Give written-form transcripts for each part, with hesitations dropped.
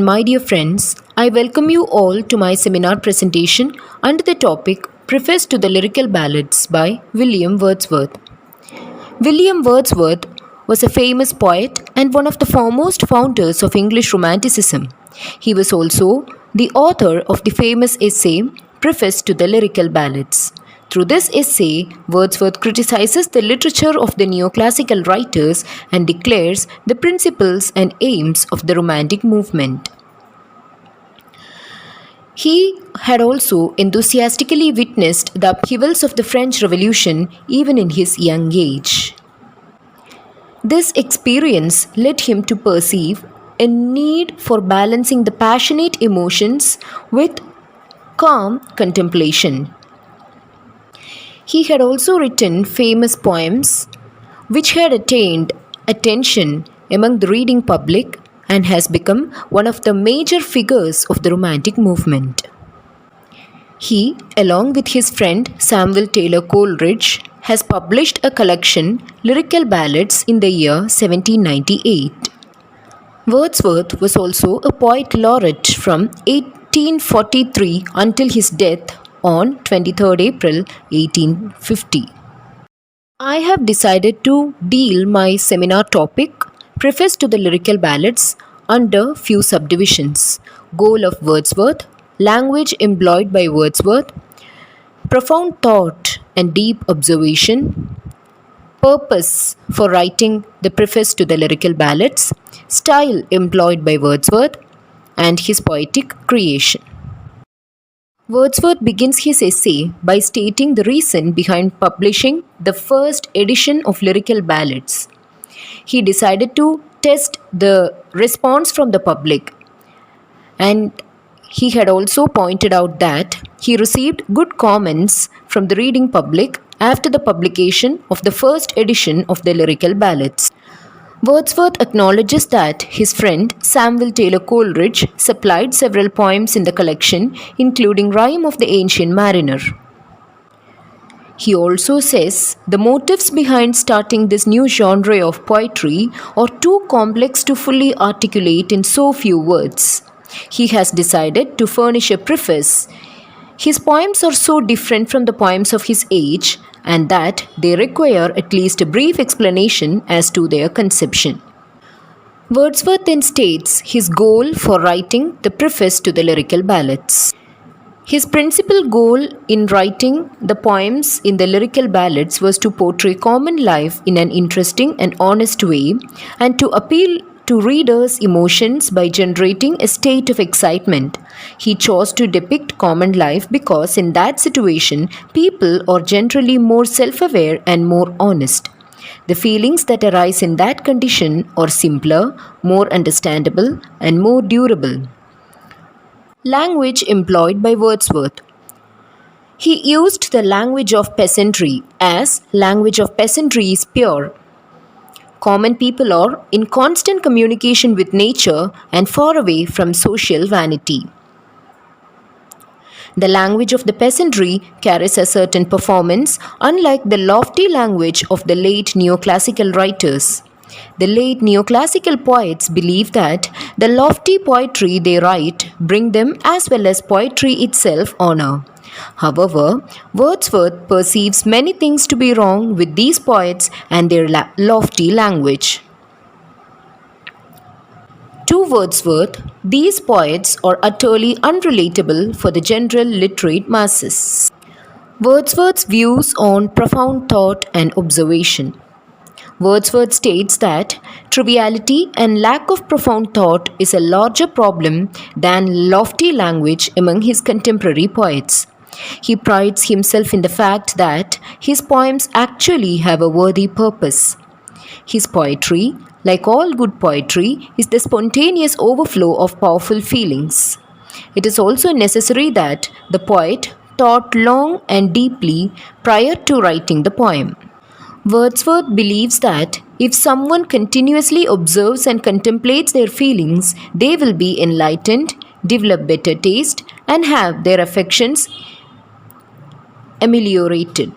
my dear friends, I welcome you all to my seminar presentation under the topic Preface to the Lyrical Ballads by William Wordsworth. William Wordsworth was a famous poet and one of the foremost founders of English Romanticism. He was also the author of the famous essay Preface to the Lyrical Ballads. Through this essay, Wordsworth criticizes the literature of the neoclassical writers and declares the principles and aims of the Romantic movement. He had also enthusiastically witnessed the upheavals of the French Revolution even in his young age. This experience led him to perceive a need for balancing the passionate emotions with calm contemplation. He had also written famous poems which had attained attention among the reading public and has become one of the major figures of the Romantic movement. He, along with his friend Samuel Taylor Coleridge, has published a collection, Lyrical Ballads, in the year 1798. Wordsworth was also a poet laureate from 1843 until his death on 23rd April 1850. I have decided to deal my seminar topic, Preface to the Lyrical Ballads, under few subdivisions: goal of Wordsworth, language employed by Wordsworth, profound thought and deep observation, purpose for writing the preface to the Lyrical Ballads, style employed by Wordsworth, and his poetic creation. Wordsworth begins his essay by stating the reason behind publishing the first edition of Lyrical Ballads. He decided to test the response from the public, and he had also pointed out that he received good comments from the reading public after the publication of the first edition of the Lyrical Ballads. Wordsworth acknowledges that his friend Samuel Taylor Coleridge supplied several poems in the collection, including Rime of the Ancient Mariner. He also says the motives behind starting this new genre of poetry are too complex to fully articulate in so few words. He has decided to furnish a preface. His poems are so different from the poems of his age, and that they require at least a brief explanation as to their conception. Wordsworth then states his goal for writing the preface to the Lyrical Ballads. His principal goal in writing the poems in the Lyrical Ballads was to portray common life in an interesting and honest way, and to appeal to readers' emotions by generating a state of excitement. He chose to depict common life because in that situation, people are generally more self-aware and more honest. The feelings that arise in that condition are simpler, more understandable, and more durable. Language employed by Wordsworth. He used the language of peasantry, as language of peasantry is pure. Common people are in constant communication with nature and far away from social vanity. The language of the peasantry carries a certain performance, unlike the lofty language of the late neoclassical writers. The late neoclassical poets believe that the lofty poetry they write bring them, as well as poetry itself, honor. However, Wordsworth perceives many things to be wrong with these poets and their lofty language. To Wordsworth, these poets are utterly unrelatable for the general literate masses. Wordsworth's views on profound thought and observation. Wordsworth states that triviality and lack of profound thought is a larger problem than lofty language among his contemporary poets. He prides himself in the fact that his poems actually have a worthy purpose. His poetry, like all good poetry, is the spontaneous overflow of powerful feelings. It is also necessary that the poet thought long and deeply prior to writing the poem. Wordsworth believes that if someone continuously observes and contemplates their feelings, they will be enlightened, develop better taste, and have their affections ameliorated.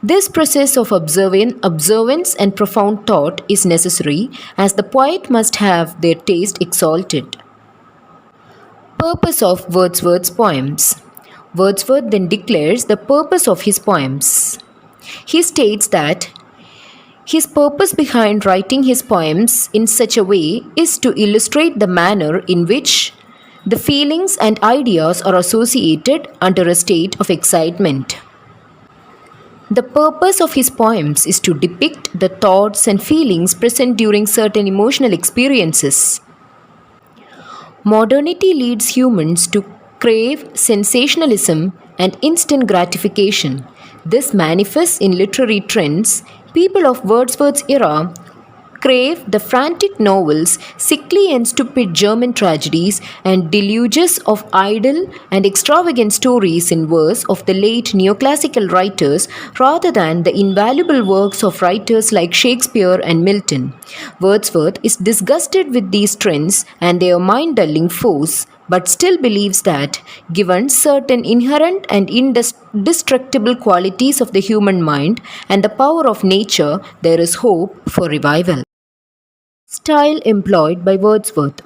This process of observance and profound thought is necessary, as the poet must have their taste exalted. Purpose of Wordsworth's poems. Wordsworth then declares the purpose of his poems. He states that his purpose behind writing his poems in such a way is to illustrate the manner in which the feelings and ideas are associated under a state of excitement. The purpose of his poems is to depict the thoughts and feelings present during certain emotional experiences. Modernity leads humans to crave sensationalism and instant gratification. This manifests in literary trends. People of Wordsworth's era crave the frantic novels, sickly and stupid German tragedies, and deluges of idle and extravagant stories in verse of the late neoclassical writers rather than the invaluable works of writers like Shakespeare and Milton. Wordsworth is disgusted with these trends and their mind-dulling force, but still believes that, given certain inherent and indestructible qualities of the human mind and the power of nature, there is hope for revival. Style employed by Wordsworth.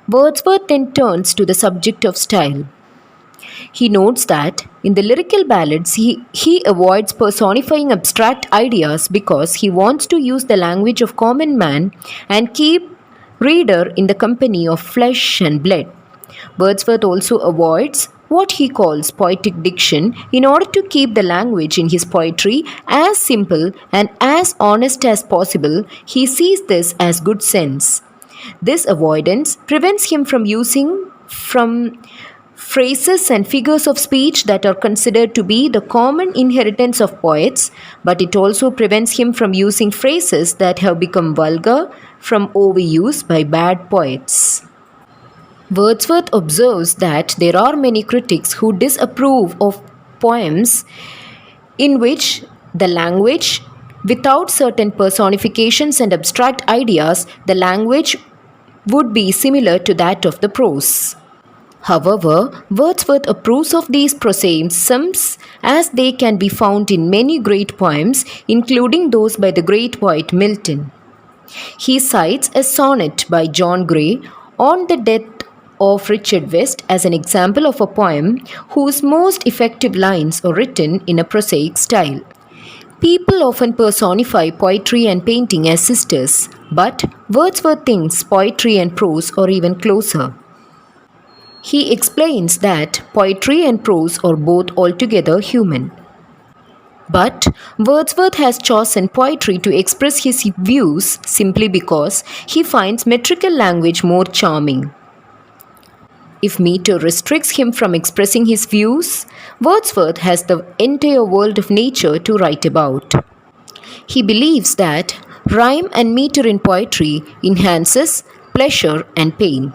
Wordsworth then turns to the subject of style. He notes that in the lyrical ballads, he avoids personifying abstract ideas because he wants to use the language of common man and keep reader in the company of flesh and blood. Wordsworth also avoids what he calls poetic diction in order to keep the language in his poetry as simple and as honest as possible. He sees this as good sense. This avoidance prevents him from using phrases and figures of speech that are considered to be the common inheritance of poets, but it also prevents him from using phrases that have become vulgar from overuse by bad poets. Wordsworth observes that there are many critics who disapprove of poems in which the language, without certain personifications and abstract ideas, the language would be similar to that of the prose. However, Wordsworth approves of these prosaisms as they can be found in many great poems, including those by the great poet Milton. He cites a sonnet by John Gray on the death of Richard West as an example of a poem whose most effective lines are written in a prosaic style. People often personify poetry and painting as sisters, but Wordsworth thinks poetry and prose are even closer. He explains that poetry and prose are both altogether human. But Wordsworth has chosen poetry to express his views simply because he finds metrical language more charming. If meter restricts him from expressing his views, Wordsworth has the entire world of nature to write about. He believes that rhyme and meter in poetry enhances pleasure and pain.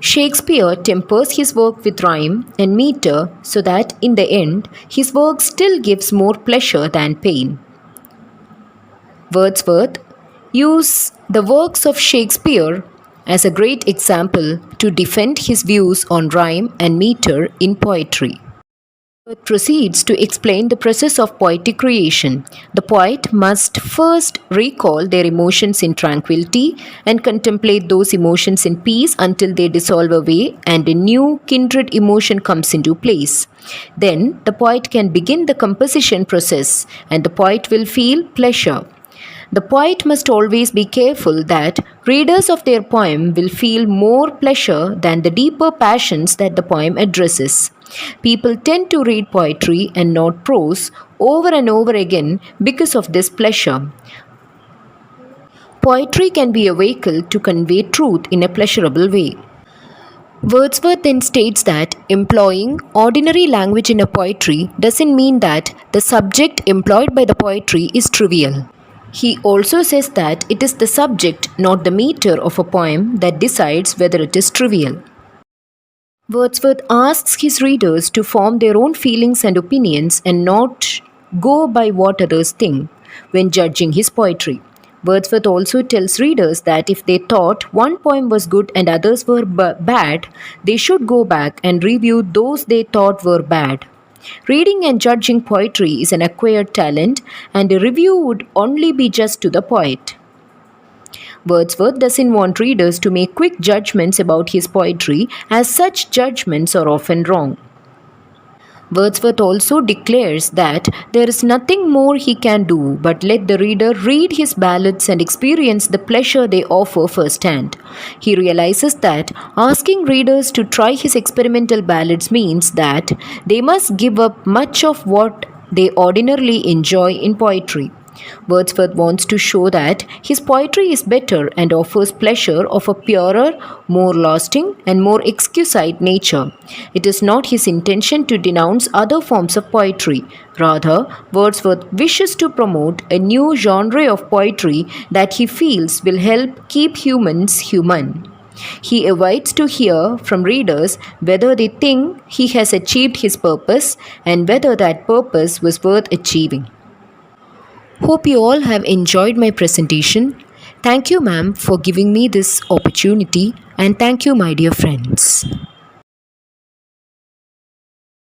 Shakespeare tempers his work with rhyme and meter so that in the end his work still gives more pleasure than pain. Wordsworth uses the works of Shakespeare as a great example to defend his views on rhyme and meter in poetry. It proceeds to explain the process of poetic creation. The poet must first recall their emotions in tranquility and contemplate those emotions in peace until they dissolve away and a new kindred emotion comes into place. Then the poet can begin the composition process and the poet will feel pleasure. The poet must always be careful that readers of their poem will feel more pleasure than the deeper passions that the poem addresses. People tend to read poetry and not prose over and over again because of this pleasure. Poetry can be a vehicle to convey truth in a pleasurable way. Wordsworth then states that employing ordinary language in a poetry doesn't mean that the subject employed by the poetry is trivial. He also says that it is the subject, not the meter of a poem, that decides whether it is trivial. Wordsworth asks his readers to form their own feelings and opinions and not go by what others think when judging his poetry. Wordsworth also tells readers that if they thought one poem was good and others were bad, they should go back and review those they thought were bad. Reading and judging poetry is an acquired talent, and a review would only be just to the poet. Wordsworth doesn't want readers to make quick judgments about his poetry, as such judgments are often wrong. Wordsworth also declares that there is nothing more he can do but let the reader read his ballads and experience the pleasure they offer firsthand. He realizes that asking readers to try his experimental ballads means that they must give up much of what they ordinarily enjoy in poetry. Wordsworth wants to show that his poetry is better and offers pleasure of a purer, more lasting, and more exquisite nature. It is not his intention to denounce other forms of poetry. Rather, Wordsworth wishes to promote a new genre of poetry that he feels will help keep humans human. He awaits to hear from readers whether they think he has achieved his purpose and whether that purpose was worth achieving. Hope you all have enjoyed my presentation. Thank you, ma'am, for giving me this opportunity, and thank you, my dear friends.